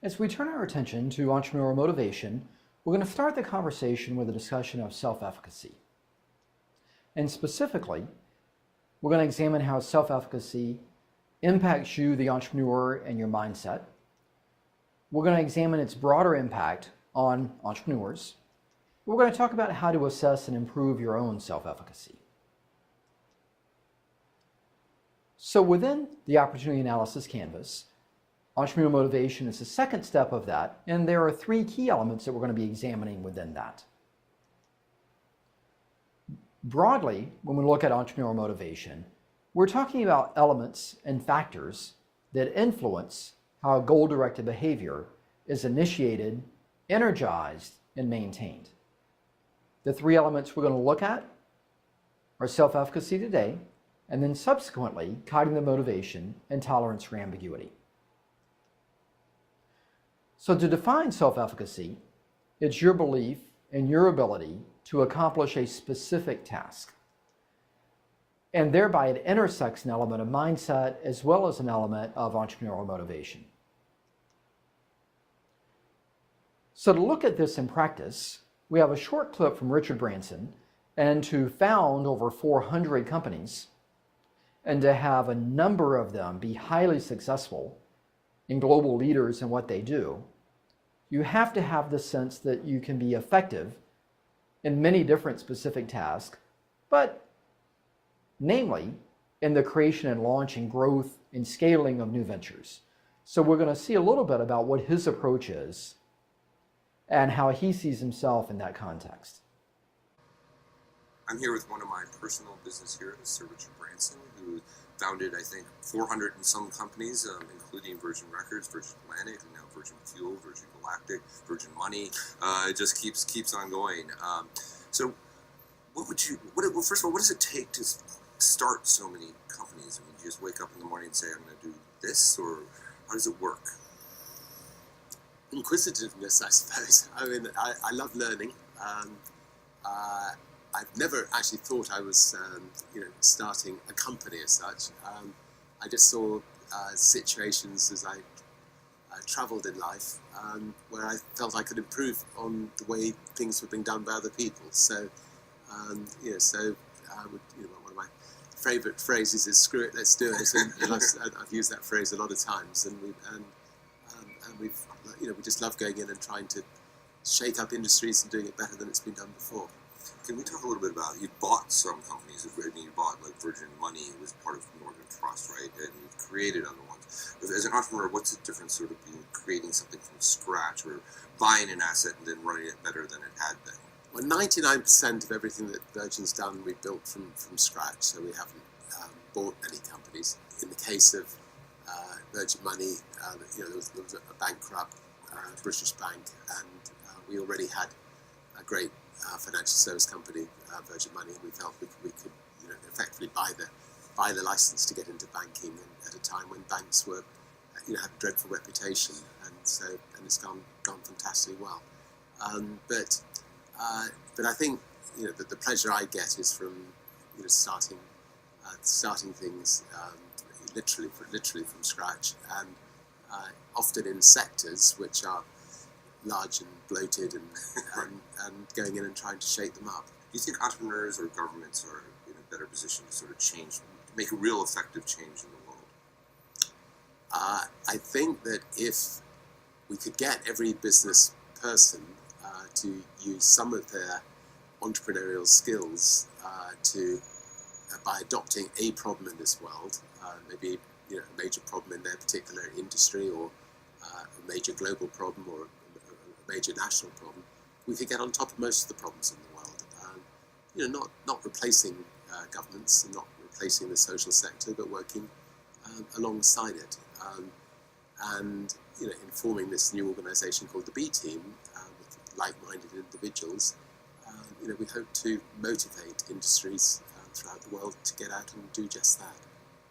As we turn our attention to entrepreneurial motivation, we're going to start the conversation with a discussion of self-efficacy. And specifically, we're going to examine how self-efficacy impacts you, the entrepreneur, and your mindset. We're going to examine its broader impact on entrepreneurs. We're going to talk about how to assess and improve your own self-efficacy. So within the opportunity analysis canvas, entrepreneurial motivation is the second step of that, and there are three key elements that we're going to be examining within that. Broadly, when we look at entrepreneurial motivation, we're talking about elements and factors that influence how goal-directed behavior is initiated, energized, and maintained. The three elements we're going to look at are self-efficacy today, and then subsequently cognitive motivation and tolerance for ambiguity. So to define self-efficacy, it's your belief in your ability to accomplish a specific task. And thereby it intersects an element of mindset as well as an element of entrepreneurial motivation. So to look at this in practice, we have a short clip from Richard Branson, and to found over 400 companies and to have a number of them be highly successful and global leaders in what they do, you have to have the sense that you can be effective in many different specific tasks, but namely in the creation and launch and growth and scaling of new ventures. So we're going to see a little bit about what his approach is and how he sees himself in that context. I'm here with one of my personal business heroes, Sir Richard Branson, who founded, I think, 400 and some companies, including Virgin Records, Virgin Atlantic, and now Virgin Fuel, Virgin Galactic, Virgin Money. It just keeps on going. So, first of all, what does it take to start so many companies? I mean, do you just wake up in the morning and say, I'm going to do this, or how does it work? Inquisitiveness, I suppose. I mean, I love learning. I've never actually thought I was, starting a company as such. I just saw situations as I travelled in life where I felt I could improve on the way things were being done by other people. So, one of my favourite phrases is "screw it, let's do it," and I've used that phrase a lot of times. And we just love going in and trying to shake up industries and doing it better than it's been done before. Can we talk a little bit about, you bought some companies, you bought like Virgin Money, it was part of Northern Trust, right? And you've created other ones. As an entrepreneur, what's the difference sort of being creating something from scratch or buying an asset and then running it better than it had been? Well, 99% of everything that Virgin's done, we built from scratch, so we haven't bought any companies. In the case of Virgin Money, there was a bankrupt British bank, and we already had a great financial service company, Virgin Money, and we felt we could effectively buy the license to get into banking, and at a time when banks were had a dreadful reputation, and it's gone fantastically well. But I think that the pleasure I get is from starting things literally from scratch, and often in sectors which are large and bloated, and going in and trying to shake them up. Do you think entrepreneurs or governments are in a better position to sort of change, make a real effective change in the world? I think that if we could get every business person to use some of their entrepreneurial skills by adopting a problem in this world, maybe a major problem in their particular industry, or a major global problem, or a major national problem, we could get on top of most of the problems in the world. Not replacing governments and not replacing the social sector, but working alongside it, and forming this new organisation called the B Team with like-minded individuals. We hope to motivate industries throughout the world to get out and do just that.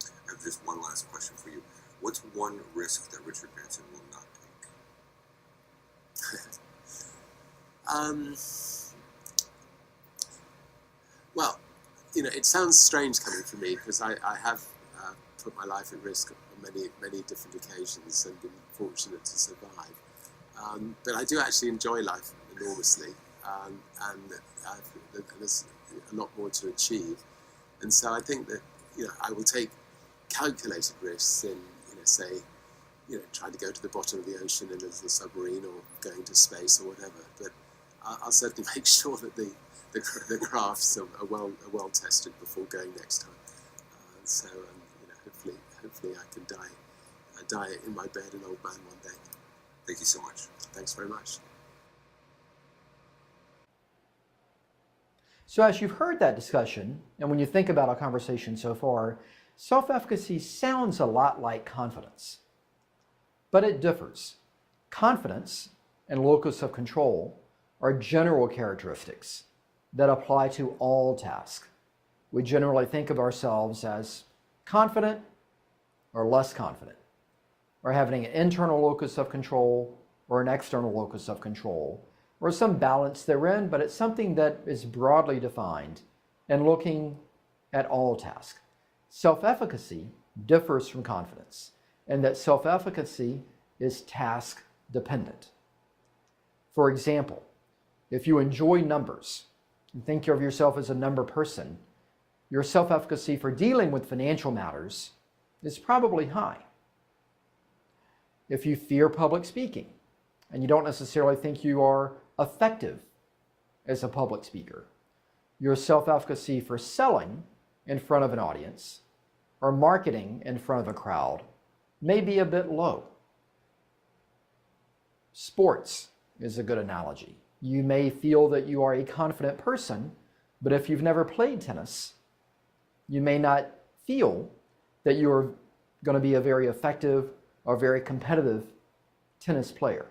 I have just one last question for you. What's one risk that Richard Branson will not take? Well, it sounds strange coming from me, because I have put my life at risk many different occasions and been fortunate to survive. But I do actually enjoy life enormously, and there's a lot more to achieve. And so I think that I will take calculated risks in say trying to go to the bottom of the ocean in a little submarine or going to space or whatever. But I'll certainly make sure that the crafts are well tested before going next time. So hopefully I can die in my bed an old man one day. Thank you so much. Thanks very much. So as you've heard that discussion, and when you think about our conversation so far, self-efficacy sounds a lot like confidence. But it differs. Confidence and locus of control are general characteristics that apply to all tasks. We generally think of ourselves as confident or less confident, or having an internal locus of control or an external locus of control, or some balance therein, but it's something that is broadly defined and looking at all tasks. Self-efficacy differs from confidence, and that self-efficacy is task dependent. For example, if you enjoy numbers and think of yourself as a number person, your self-efficacy for dealing with financial matters is probably high. If you fear public speaking and you don't necessarily think you are effective as a public speaker, your self-efficacy for selling in front of an audience or marketing in front of a crowd may be a bit low. Sports is a good analogy. You may feel that you are a confident person, but if you've never played tennis, you may not feel that you're going to be a very effective or very competitive tennis player.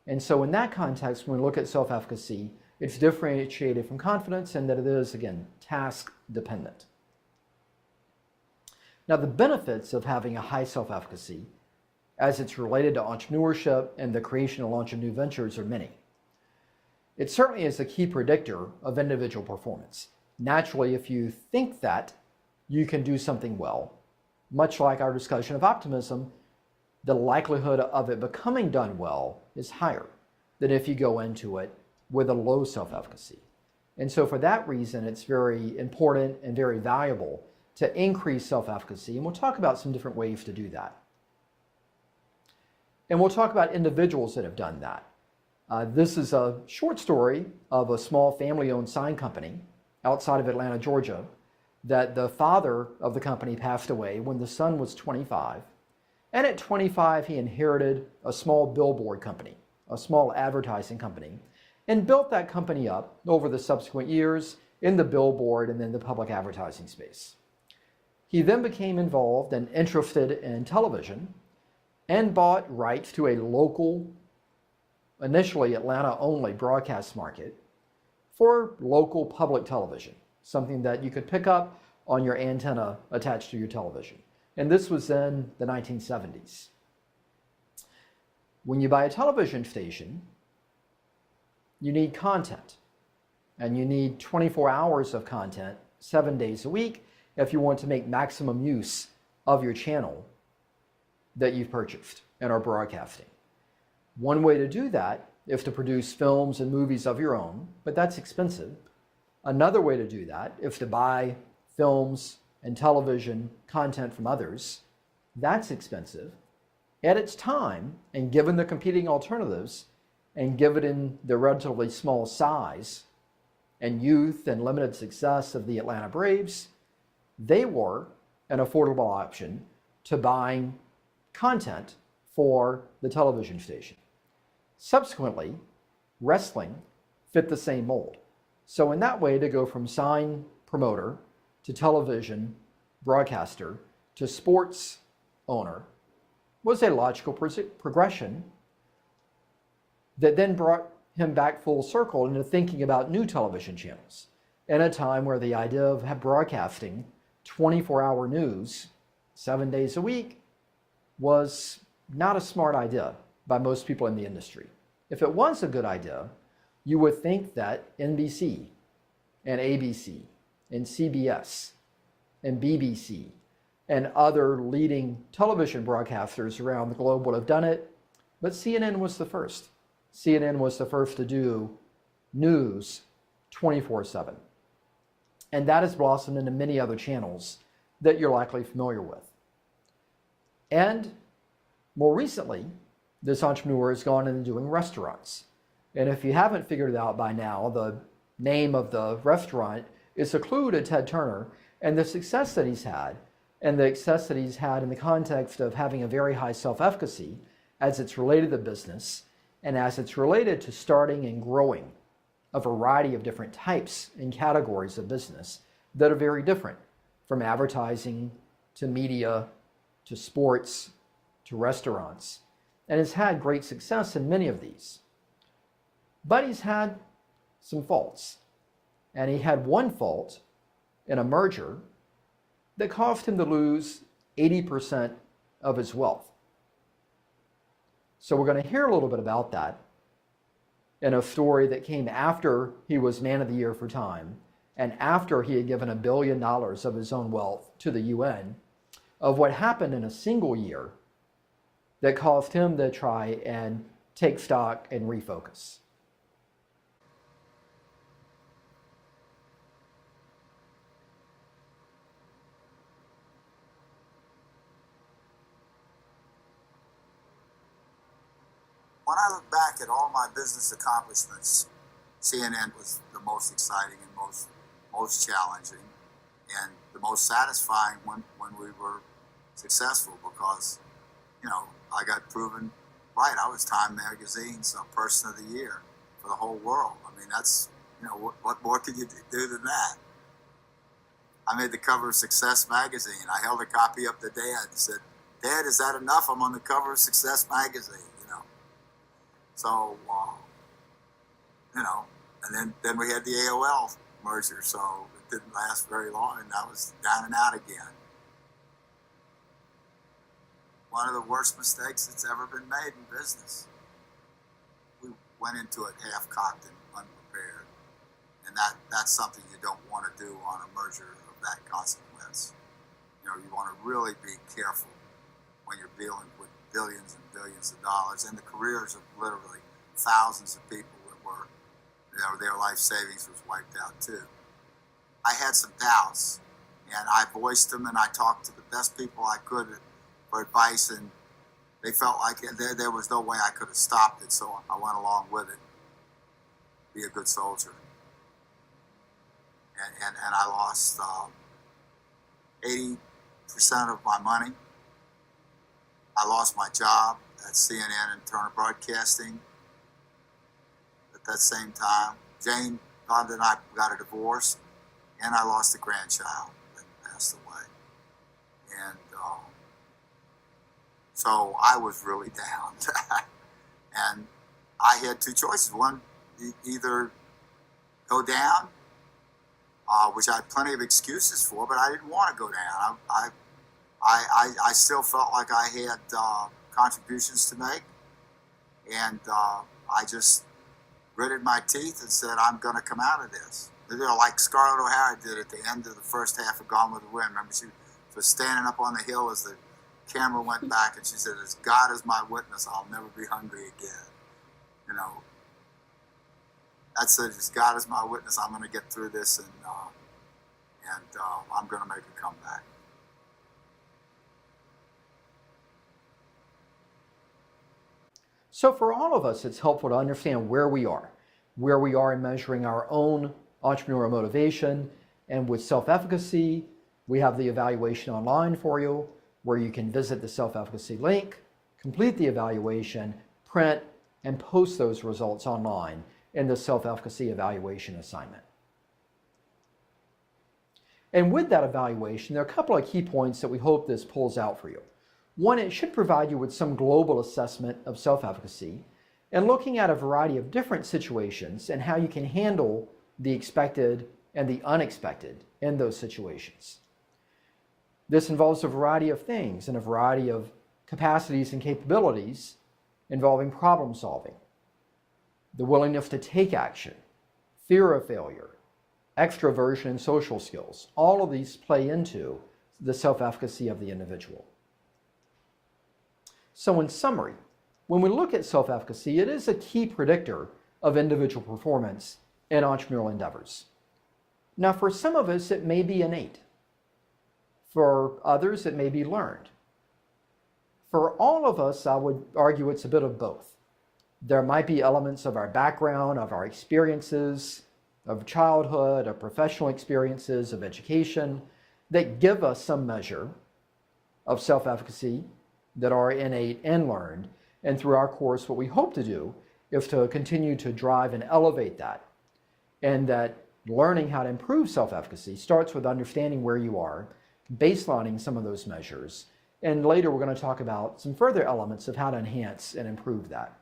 And so in that context, when we look at self-efficacy, it's differentiated from confidence in that it is, again, task dependent. Now, the benefits of having a high self-efficacy as it's related to entrepreneurship and the creation and launch of new ventures are many. It certainly is a key predictor of individual performance. Naturally, if you think that you can do something well, much like our discussion of optimism, the likelihood of it becoming done well is higher than if you go into it with a low self-efficacy. And so for that reason, it's very important and very valuable to increase self-efficacy. And we'll talk about some different ways to do that. And we'll talk about individuals that have done that. This is a short story of a small family-owned sign company outside of Atlanta, Georgia, that the father of the company passed away when the son was 25. And at 25, he inherited a small billboard company, a small advertising company, and built that company up over the subsequent years in the billboard and then the public advertising space. He then became involved and interested in television and bought rights to a local, initially Atlanta-only broadcast market for local public television, something that you could pick up on your antenna attached to your television. And this was in the 1970s. When you buy a television station, you need content. And you need 24 hours of content, 7 days a week, if you want to make maximum use of your channel that you've purchased and are broadcasting. One way to do that is to produce films and movies of your own, but that's expensive. Another way to do that is to buy films and television content from others. That's expensive. At its time, and given the competing alternatives, and given in the relatively small size and youth and limited success of the Atlanta Braves, they were an affordable option to buying content for the television station. Subsequently, wrestling fit the same mold. So in that way, to go from sign promoter to television broadcaster to sports owner was a logical progression that then brought him back full circle into thinking about new television channels in a time where the idea of broadcasting 24-hour news 7 days a week was not a smart idea by most people in the industry. If it was a good idea, you would think that NBC and ABC and CBS and BBC and other leading television broadcasters around the globe would have done it, but CNN was the first. CNN was the first to do news 24/7. And that has blossomed into many other channels that you're likely familiar with. And more recently, this entrepreneur has gone into doing restaurants. And if you haven't figured it out by now, the name of the restaurant is a clue to Ted Turner and the success that he's had, and the success that he's had in the context of having a very high self-efficacy as it's related to business and as it's related to starting and growing a variety of different types and categories of business that are very different, from advertising to media to sports to restaurants, and has had great success in many of these. But he's had some faults, and he had one fault in a merger that caused him to lose 80% of his wealth. So we're going to hear a little bit about that in a story that came after he was Man of the Year for Time and after he had given $1 billion of his own wealth to the UN, of what happened in a single year that caused him to try and take stock and refocus. When I look back at all my business accomplishments, CNN was the most exciting and most challenging and the most satisfying when we were successful, because, you know, I got proven right. I was Time Magazine's Person of the Year for the whole world. I mean, that's, you know, what more could you do than that? I made the cover of Success Magazine. I held a copy up to Dad and said, "Dad, is that enough? I'm on the cover of Success Magazine." So, you know, and then we had the AOL merger, so it didn't last very long, and that was down and out again. One of the worst mistakes that's ever been made in business. We went into it half-cocked and unprepared, and that's something you don't want to do on a merger of that consequence. You know, you want to really be careful when you're dealing with billions and billions of dollars, and the careers of literally thousands of people that were, you know, their life savings was wiped out too. I had some doubts, and I voiced them, and I talked to the best people I could for advice, and they felt like there was no way I could have stopped it, so I went along with it. Be a good soldier. And I lost 80% of my money. I lost my job at CNN and Turner Broadcasting at that same time. Jane Fonda and I got a divorce, and I lost a grandchild that passed away. And so I was really down. And I had two choices. One, either go down, which I had plenty of excuses for, but I didn't want to go down. I still felt like I had contributions to make, and I just gritted my teeth and said, I'm going to come out of this. You know, like Scarlett O'Hara did at the end of the first half of Gone with the Wind. Remember, she was standing up on the hill as the camera went back, and she said, "As God is my witness, I'll never be hungry again." You know, that said, as God is my witness, I'm going to get through this, and I'm going to make a comeback. So for all of us, it's helpful to understand where we are in measuring our own entrepreneurial motivation. And with self-efficacy, we have the evaluation online for you, where you can visit the self-efficacy link, complete the evaluation, print, and post those results online in the self-efficacy evaluation assignment. And with that evaluation, there are a couple of key points that we hope this pulls out for you. One, it should provide you with some global assessment of self-efficacy and looking at a variety of different situations and how you can handle the expected and the unexpected in those situations. This involves a variety of things and a variety of capacities and capabilities involving problem solving, the willingness to take action, fear of failure, extroversion and social skills. All of these play into the self-efficacy of the individual. So in summary, when we look at self-efficacy, it is a key predictor of individual performance in entrepreneurial endeavors. Now, for some of us, it may be innate. For others, it may be learned. For all of us, I would argue it's a bit of both. There might be elements of our background, of our experiences, of childhood, of professional experiences, of education, that give us some measure of self-efficacy that are innate and learned. And through our course, what we hope to do is to continue to drive and elevate that. And that learning how to improve self-efficacy starts with understanding where you are, baselining some of those measures, and later we're going to talk about some further elements of how to enhance and improve that.